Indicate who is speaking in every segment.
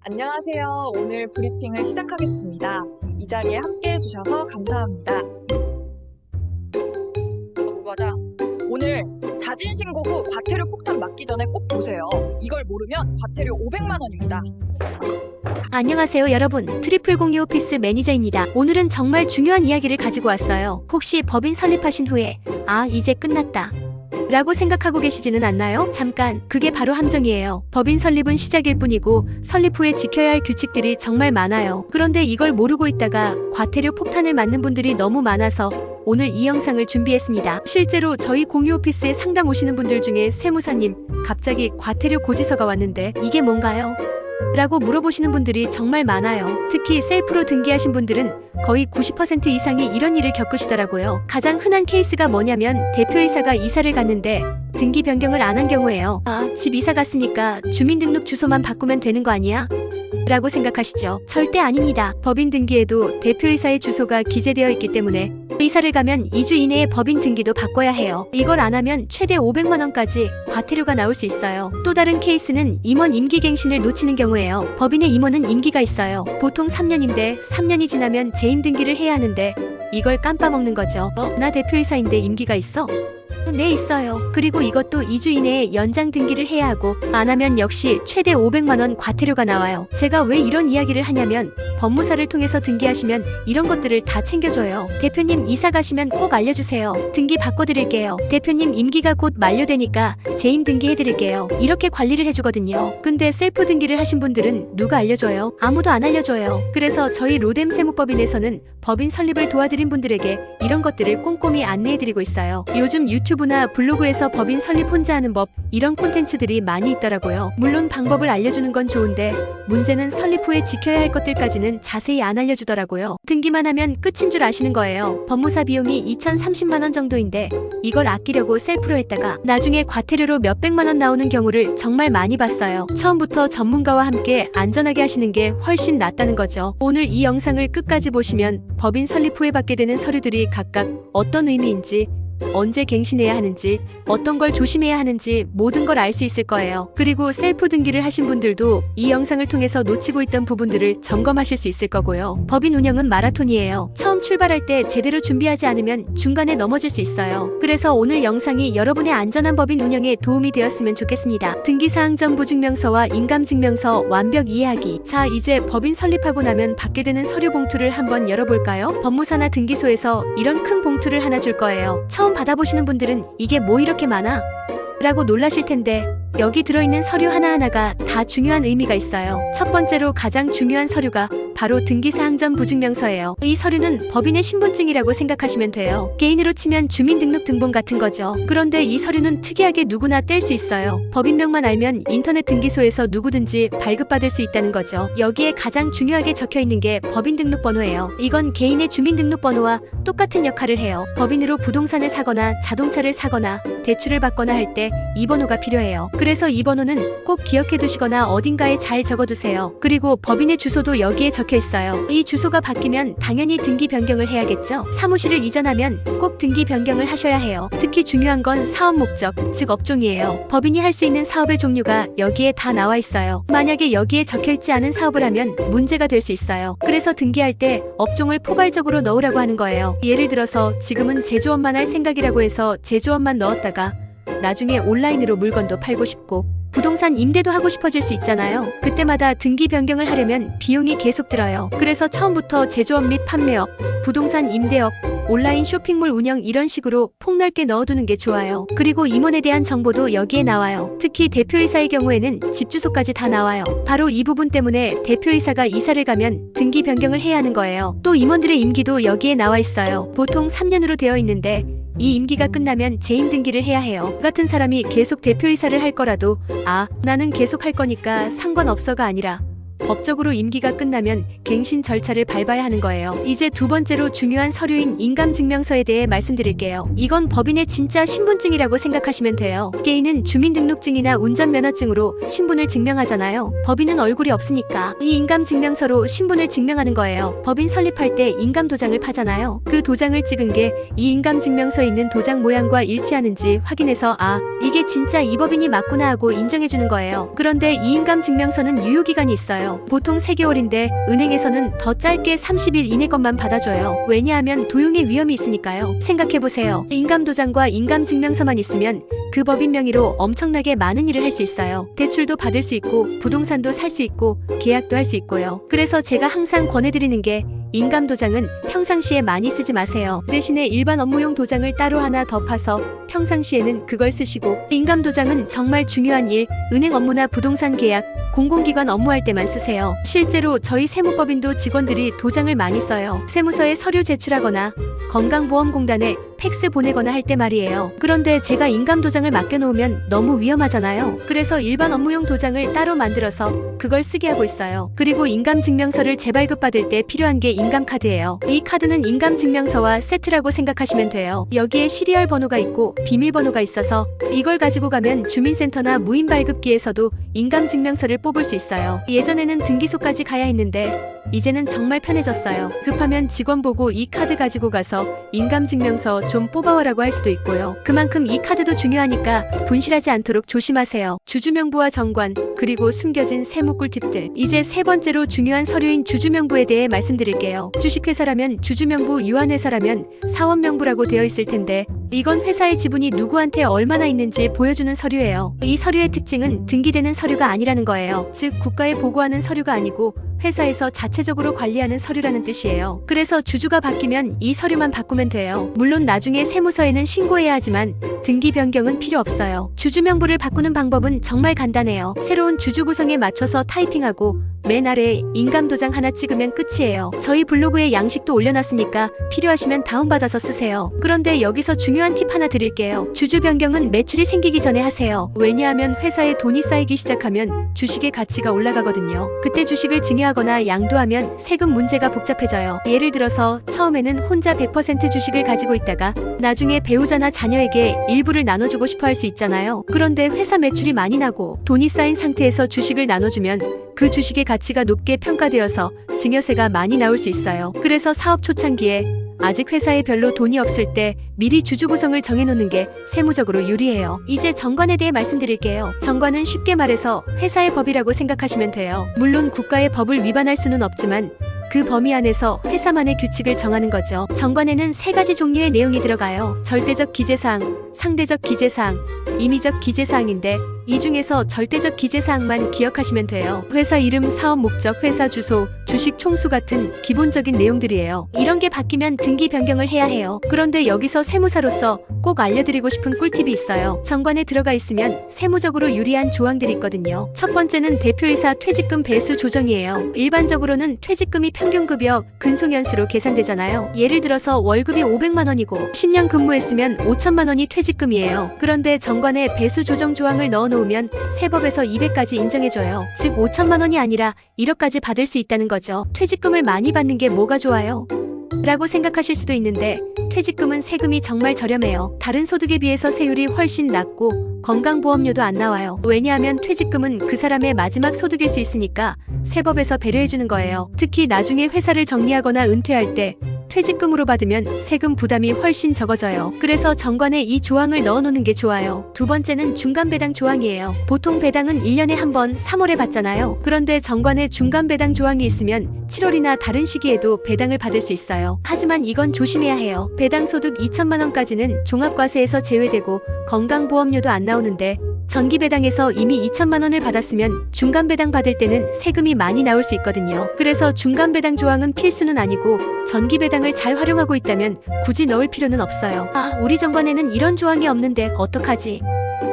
Speaker 1: 안녕하세요. 오늘 브리핑을 시작하겠습니다. 이 자리에 함께 해주셔서 감사합니다. 맞아. 오늘 자진 신고 후 과태료 폭탄 맞기 전에 꼭 보세요. 이걸 모르면 과태료 500만 원입니다.
Speaker 2: 안녕하세요 여러분, 트리플02 오피스 매니저입니다. 오늘은 정말 중요한 이야기를 가지고 왔어요. 혹시 법인 설립하신 후에 이제 끝났다 라고 생각하고 계시지는 않나요? 잠깐, 그게 바로 함정이에요. 법인 설립은 시작일 뿐이고 설립 후에 지켜야 할 규칙들이 정말 많아요. 그런데 이걸 모르고 있다가 과태료 폭탄을 맞는 분들이 너무 많아서 오늘 이 영상을 준비했습니다. 실제로 저희 공유 오피스에 상담 오시는 분들 중에 세무사님, 갑자기 과태료 고지서가 왔는데 이게 뭔가요? 라고 물어보시는 분들이 정말 많아요. 특히 셀프로 등기하신 분들은 거의 90% 이상이 이런 일을 겪으시더라고요. 가장 흔한 케이스가 뭐냐면 대표이사가 이사를 갔는데 등기 변경을 안 한 경우예요. 집 이사 갔으니까 주민등록 주소만 바꾸면 되는 거 아니야? 라고 생각하시죠? 절대 아닙니다. 법인 등기에도 대표이사의 주소가 기재되어 있기 때문에 이사를 가면 2주 이내에 법인 등기도 바꿔야 해요. 이걸 안 하면 최대 500만 원까지 과태료가 나올 수 있어요. 또 다른 케이스는 임원 임기갱신을 놓치는 경우예요. 법인의 임원은 임기가 있어요. 보통 3년인데 3년이 지나면 재임 등기를 해야 하는데 이걸 깜빡먹는 거죠. 나 대표이사인데 임기가 있어? 네, 있어요. 그리고 이것도 2주 이내에 연장 등기를 해야 하고 안 하면 역시 최대 500만 원 과태료가 나와요. 제가 왜 이런 이야기를 하냐면 법무사를 통해서 등기하시면 이런 것들을 다 챙겨줘요. 대표님 이사 가시면 꼭 알려주세요. 등기 바꿔드릴게요. 대표님 임기가 곧 만료되니까 재임 등기 해드릴게요. 이렇게 관리를 해주거든요. 근데 셀프 등기를 하신 분들은 누가 알려줘요? 아무도 안 알려줘요. 그래서 저희 로뎀 세무법인에서는 법인 설립을 도와드린 분들에게 이런 것들을 꼼꼼히 안내해드리고 있어요. 요즘 유튜브나 블로그에서 법인 설립 혼자 하는 법, 이런 콘텐츠들이 많이 있더라고요. 물론 방법을 알려주는 건 좋은데 문제는 설립 후에 지켜야 할 것들까지는 자세히 안 알려주더라고요. 등기만 하면 끝인 줄 아시는 거예요. 법무사 비용이 2,030만 원 정도인데 이걸 아끼려고 셀프로 했다가 나중에 과태료로 몇백만 원 나오는 경우를 정말 많이 봤어요. 처음부터 전문가와 함께 안전하게 하시는 게 훨씬 낫다는 거죠. 오늘 이 영상을 끝까지 보시면 법인 설립 후에 받게 되는 서류들이 각각 어떤 의미인지, 언제 갱신해야 하는지, 어떤 걸 조심해야 하는지 모든 걸 알 수 있을 거예요. 그리고 셀프 등기를 하신 분들도 이 영상을 통해서 놓치고 있던 부분들을 점검하실 수 있을 거고요. 법인 운영은 마라톤이에요. 처음 출발할 때 제대로 준비하지 않으면 중간에 넘어질 수 있어요. 그래서 오늘 영상이 여러분의 안전한 법인 운영에 도움이 되었으면 좋겠습니다. 등기사항 전부 증명서와 인감증명서 완벽 이해하기. 자, 이제 법인 설립하고 나면 받게 되는 서류 봉투를 한번 열어볼까요? 법무사나 등기소에서 이런 큰 봉투를 하나 줄 거예요. 처음 받아보시는 분들은 이게 뭐 이렇게 많아? 라고 놀라실 텐데 여기 들어있는 서류 하나하나가 다 중요한 의미가 있어요. 첫 번째로 가장 중요한 서류가 바로 등기사항 전부 증명서예요. 이 서류는 법인의 신분증이라고 생각하시면 돼요. 개인으로 치면 주민등록등본 같은 거죠. 그런데 이 서류는 특이하게 누구나 뗄 수 있어요. 법인명만 알면 인터넷 등기소에서 누구든지 발급받을 수 있다는 거죠. 여기에 가장 중요하게 적혀있는 게 법인등록번호예요. 이건 개인의 주민등록번호와 똑같은 역할을 해요. 법인으로 부동산을 사거나 자동차를 사거나 대출을 받거나 할 때 이 번호가 필요해요. 그래서 이 번호는 꼭 기억해 두시거나 어딘가에 잘 적어두세요. 그리고 법인의 주소도 여기에 적혀 있어요. 이 주소가 바뀌면 당연히 등기 변경을 해야겠죠. 사무실을 이전하면 꼭 등기 변경을 하셔야 해요. 특히 중요한 건 사업 목적, 즉 업종이에요. 법인이 할 수 있는 사업의 종류가 여기에 다 나와 있어요. 만약에 여기에 적혀 있지 않은 사업을 하면 문제가 될 수 있어요. 그래서 등기할 때 업종을 포괄적으로 넣으라고 하는 거예요. 예를 들어서 지금은 제조업만 할 생각이라고 해서 제조업만 넣었다가 나중에 온라인으로 물건도 팔고 싶고 부동산 임대도 하고 싶어질 수 있잖아요. 그때마다 등기 변경을 하려면 비용이 계속 들어요. 그래서 처음부터 제조업 및 판매업, 부동산 임대업, 온라인 쇼핑몰 운영 이런 식으로 폭넓게 넣어두는 게 좋아요. 그리고 임원에 대한 정보도 여기에 나와요. 특히 대표이사의 경우에는 집 주소까지 다 나와요. 바로 이 부분 때문에 대표이사가 이사를 가면 등기 변경을 해야 하는 거예요. 또 임원들의 임기도 여기에 나와 있어요. 보통 3년으로 되어 있는데 이 임기가 끝나면 재임 등기를 해야 해요. 같은 사람이 계속 대표이사를 할 거라도 나는 계속 할 거니까 상관없어가 아니라 법적으로 임기가 끝나면 갱신 절차를 밟아야 하는 거예요. 이제 두 번째로 중요한 서류인 인감증명서에 대해 말씀드릴게요. 이건 법인의 진짜 신분증이라고 생각하시면 돼요. 개인은 주민등록증이나 운전면허증으로 신분을 증명하잖아요. 법인은 얼굴이 없으니까 이 인감증명서로 신분을 증명하는 거예요. 법인 설립할 때 인감도장을 파잖아요. 그 도장을 찍은 게 이 인감증명서에 있는 도장 모양과 일치하는지 확인해서 이게 진짜 이 법인이 맞구나 하고 인정해주는 거예요. 그런데 이 인감증명서는 유효기간이 있어요. 있어요. 보통 3개월인데 은행에서는 더 짧게 30일 이내 것만 받아줘요. 왜냐하면 도용의 위험이 있으니까요. 생각해보세요. 인감도장과 인감증명서만 있으면 그 법인 명의로 엄청나게 많은 일을 할 수 있어요. 대출도 받을 수 있고 부동산도 살 수 있고 계약도 할 수 있고요. 그래서 제가 항상 권해드리는 게 인감도장은 평상시에 많이 쓰지 마세요. 대신에 일반 업무용 도장을 따로 하나 더 파서 평상시에는 그걸 쓰시고, 인감도장은 정말 중요한 일, 은행 업무나 부동산 계약, 공공기관 업무할 때만 쓰세요. 실제로 저희 세무법인도 직원들이 도장을 많이 써요. 세무서에 서류 제출하거나 건강보험공단에 팩스 보내거나 할 때 말이에요. 그런데 제가 인감도장을 맡겨놓으면 너무 위험하잖아요. 그래서 일반 업무용 도장을 따로 만들어서 그걸 쓰게 하고 있어요. 그리고 인감증명서를 재발급받을 때 필요한 게 인감카드예요. 이 카드는 인감증명서와 세트라고 생각하시면 돼요. 여기에 시리얼 번호가 있고 비밀번호가 있어서 이걸 가지고 가면 주민센터나 무인발급기에서도 인감증명서를 뽑을 수 있어요. 예전에는 등기소까지 가야 했는데 이제는 정말 편해졌어요. 급하면 직원 보고 이 카드 가지고 가서 인감증명서 좀 뽑아와라고 할 수도 있고요. 그만큼 이 카드도 중요하니까 분실하지 않도록 조심하세요. 주주명부와 정관, 그리고 숨겨진 세무 꿀팁들. 이제 세 번째로 중요한 서류인 주주명부에 대해 말씀드릴게요. 주식회사라면 주주명부, 유한회사라면 사원명부라고 되어 있을 텐데 이건 회사의 지분이 누구한테 얼마나 있는지 보여주는 서류예요. 이 서류의 특징은 등기되는 서류가 아니라는 거예요. 즉 국가에 보고하는 서류가 아니고 회사에서 자체적으로 관리하는 서류라는 뜻이에요. 그래서 주주가 바뀌면 이 서류만 바꾸면 돼요. 물론 나중에 세무서에는 신고해야 하지만 등기 변경은 필요 없어요. 주주명부를 바꾸는 방법은 정말 간단해요. 새로운 주주 구성에 맞춰서 타이핑하고 맨 아래에 인감도장 하나 찍으면 끝이에요. 저희 블로그에 양식도 올려놨으니까 필요하시면 다운받아서 쓰세요. 그런데 여기서 중요한 팁 하나 드릴게요. 주주 변경은 매출이 생기기 전에 하세요. 왜냐하면 회사에 돈이 쌓이기 시작하면 주식의 가치가 올라가거든요. 그때 주식을 증여하거나 양도하면 세금 문제가 복잡해져요. 예를 들어서 처음에는 혼자 100% 주식을 가지고 있다가 나중에 배우자나 자녀에게 일부를 나눠주고 싶어 할 수 있잖아요. 그런데 회사 매출이 많이 나고 돈이 쌓인 상태에서 주식을 나눠주면 그 주식의 가치가 높게 평가되어서 증여세가 많이 나올 수 있어요. 그래서 사업 초창기에 아직 회사에 별로 돈이 없을 때 미리 주주 구성을 정해놓는 게 세무적으로 유리해요. 이제 정관에 대해 말씀드릴게요. 정관은 쉽게 말해서 회사의 법이라고 생각하시면 돼요. 물론 국가의 법을 위반할 수는 없지만 그 범위 안에서 회사만의 규칙을 정하는 거죠. 정관에는 3가지 종류의 내용이 들어가요. 절대적 기재사항, 상대적 기재사항, 임의적 기재사항인데 이 중에서 절대적 기재사항만 기억하시면 돼요. 회사 이름, 사업 목적, 회사 주소, 주식 총수 같은 기본적인 내용들이에요. 이런 게 바뀌면 등기 변경을 해야 해요. 그런데 여기서 세무사로서 꼭 알려드리고 싶은 꿀팁이 있어요. 정관에 들어가 있으면 세무적으로 유리한 조항들이 있거든요. 첫 번째는 대표이사 퇴직금 배수 조정이에요. 일반적으로는 퇴직금이 평균급여 근속연수로 계산되잖아요. 예를 들어서 월급이 500만 원이고 10년 근무했으면 5천만 원이 퇴직금이에요. 그런데 정관에 배수 조정 조항을 넣어놓으면 세법에서 200까지 인정해줘요. 즉 5천만 원이 아니라 1억까지 받을 수 있다는 거죠. 퇴직금을 많이 받는 게 뭐가 좋아요? 라고 생각하실 수도 있는데 퇴직금은 세금이 정말 저렴해요. 다른 소득에 비해서 세율이 훨씬 낮고 건강보험료도 안 나와요. 왜냐하면 퇴직금은 그 사람의 마지막 소득일 수 있으니까 세법에서 배려해주는 거예요. 특히 나중에 회사를 정리하거나 은퇴할 때 퇴직금으로 받으면 세금 부담이 훨씬 적어져요. 그래서 정관에 이 조항을 넣어놓는 게 좋아요. 두 번째는 중간배당 조항이에요. 보통 배당은 1년에 한 번 3월에 받잖아요. 그런데 정관에 중간배당 조항이 있으면 7월이나 다른 시기에도 배당을 받을 수 있어요. 하지만 이건 조심해야 해요. 배당 소득 2천만 원까지는 종합과세에서 제외되고 건강보험료도 안 나오는데 전기배당에서 이미 2천만 원을 받았으면 중간배당 받을 때는 세금이 많이 나올 수 있거든요. 그래서 중간배당 조항은 필수는 아니고 전기배당을 잘 활용하고 있다면 굳이 넣을 필요는 없어요. 우리 정관에는 이런 조항이 없는데 어떡하지?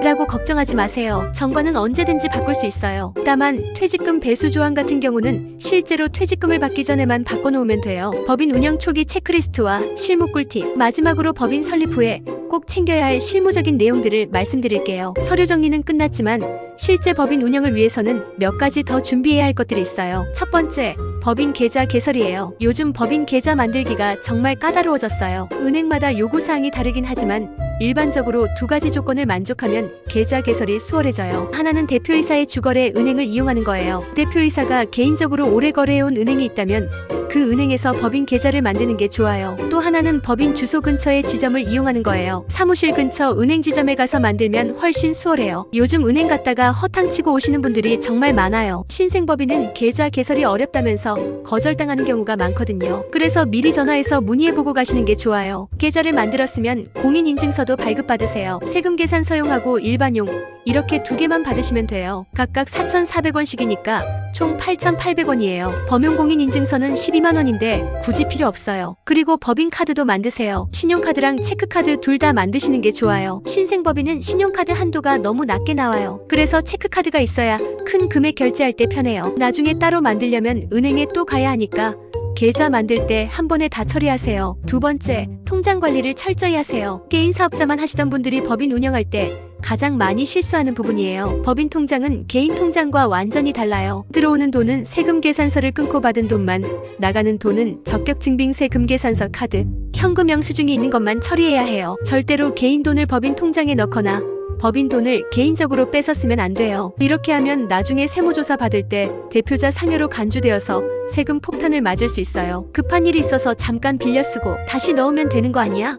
Speaker 2: 라고 걱정하지 마세요. 정관은 언제든지 바꿀 수 있어요. 다만 퇴직금 배수 조항 같은 경우는 실제로 퇴직금을 받기 전에만 바꿔놓으면 돼요. 법인 운영 초기 체크리스트와 실무 꿀팁, 마지막으로 법인 설립 후에 꼭 챙겨야 할 실무적인 내용들을 말씀드릴게요. 서류 정리는 끝났지만 실제 법인 운영을 위해서는 몇 가지 더 준비해야 할 것들이 있어요. 첫 번째, 법인 계좌 개설이에요. 요즘 법인 계좌 만들기가 정말 까다로워졌어요. 은행마다 요구사항이 다르긴 하지만 일반적으로 2가지 조건을 만족하면 계좌 개설이 수월해져요. 하나는 대표이사의 주거래 은행을 이용하는 거예요. 대표이사가 개인적으로 오래 거래해온 은행이 있다면 그 은행에서 법인 계좌를 만드는 게 좋아요. 또 하나는 법인 주소 근처의 지점을 이용하는 거예요. 사무실 근처 은행 지점에 가서 만들면 훨씬 수월해요. 요즘 은행 갔다가 허탕치고 오시는 분들이 정말 많아요. 신생법인은 계좌 개설이 어렵다면서 거절당하는 경우가 많거든요. 그래서 미리 전화해서 문의해보고 가시는 게 좋아요. 계좌를 만들었으면 공인인증서도 발급받으세요. 세금 계산서용하고 일반용 이렇게 두 개만 받으시면 돼요. 각각 4,400원씩이니까 총 8,800원이에요. 범용공인인증서는 12만원인데 굳이 필요 없어요. 그리고 법인카드도 만드세요. 신용카드랑 체크카드 둘 다 만드시는 게 좋아요. 신생법인은 신용카드 한도가 너무 낮게 나와요. 그래서 체크카드가 있어야 큰 금액 결제할 때 편해요. 나중에 따로 만들려면 은행에 또 가야 하니까 계좌 만들 때 한 번에 다 처리하세요. 두 번째, 통장 관리를 철저히 하세요. 개인 사업자만 하시던 분들이 법인 운영할 때 가장 많이 실수하는 부분이에요. 법인 통장은 개인 통장과 완전히 달라요. 들어오는 돈은 세금 계산서를 끊고 받은 돈만, 나가는 돈은 적격증빙 세금 계산서 카드, 현금 영수증이 있는 것만 처리해야 해요. 절대로 개인 돈을 법인 통장에 넣거나 법인 돈을 개인적으로 뺏어 쓰면 안 돼요. 이렇게 하면 나중에 세무조사 받을 때 대표자 상여로 간주되어서 세금 폭탄을 맞을 수 있어요. 급한 일이 있어서 잠깐 빌려 쓰고 다시 넣으면 되는 거 아니야?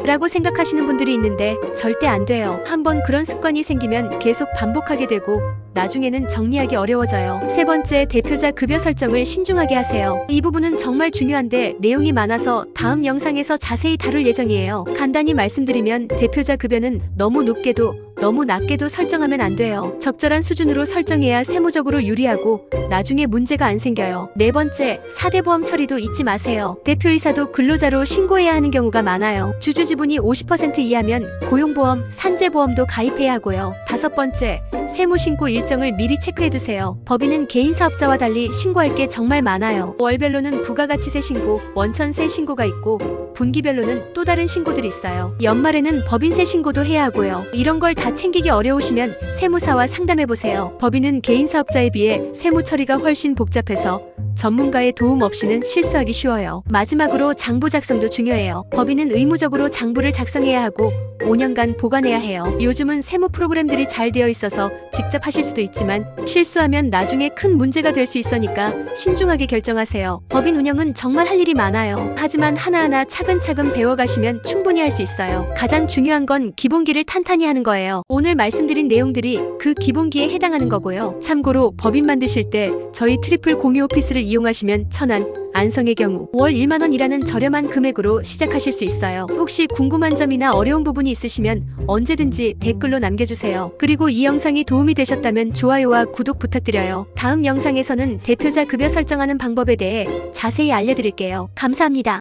Speaker 2: 라고 생각하시는 분들이 있는데 절대 안 돼요. 한번 그런 습관이 생기면 계속 반복하게 되고 나중에는 정리하기 어려워져요. 세 번째, 대표자 급여 설정을 신중하게 하세요. 이 부분은 정말 중요한데 내용이 많아서 다음 영상에서 자세히 다룰 예정이에요. 간단히 말씀드리면 대표자 급여는 너무 높게도 너무 낮게도 설정하면 안 돼요. 적절한 수준으로 설정해야 세무적으로 유리하고 나중에 문제가 안 생겨요. 네 번째, 4대 보험 처리도 잊지 마세요. 대표이사도 근로자로 신고해야 하는 경우가 많아요. 주주 지분이 50% 이하면 고용보험, 산재보험도 가입해야 하고요. 다섯 번째, 세무신고 일정을 미리 체크해두세요. 법인은 개인 사업자와 달리 신고할 게 정말 많아요. 월별로는 부가가치세 신고, 원천세 신고가 있고 분기별로는 또 다른 신고들이 있어요. 연말에는 법인세 신고도 해야 하고요. 이런 걸 다 챙기기 어려우시면 세무사와 상담해보세요. 법인은 개인 사업자에 비해 세무 처리가 훨씬 복잡해서 전문가의 도움 없이는 실수하기 쉬워요. 마지막으로 장부 작성도 중요해요. 법인은 의무적으로 장부를 작성해야 하고 5년간 보관해야 해요. 요즘은 세무 프로그램들이 잘 되어 있어서 직접 하실 수도 있지만 실수하면 나중에 큰 문제가 될 수 있으니까 신중하게 결정하세요. 법인 운영은 정말 할 일이 많아요. 하지만 하나하나 차근차근 배워가시면 충분히 할 수 있어요. 가장 중요한 건 기본기를 탄탄히 하는 거예요. 오늘 말씀드린 내용들이 그 기본기에 해당하는 거고요. 참고로 법인 만드실 때 저희 트리플 공유 오피스를 이용하시면 천안, 안성의 경우 월 1만원이라는 저렴한 금액으로 시작하실 수 있어요. 혹시 궁금한 점이나 어려운 부분이 있으시면 언제든지 댓글로 남겨주세요. 그리고 이 영상이 도움이 되셨다면 좋아요와 구독 부탁드려요. 다음 영상에서는 대표자 급여 설정하는 방법에 대해 자세히 알려드릴게요. 감사합니다.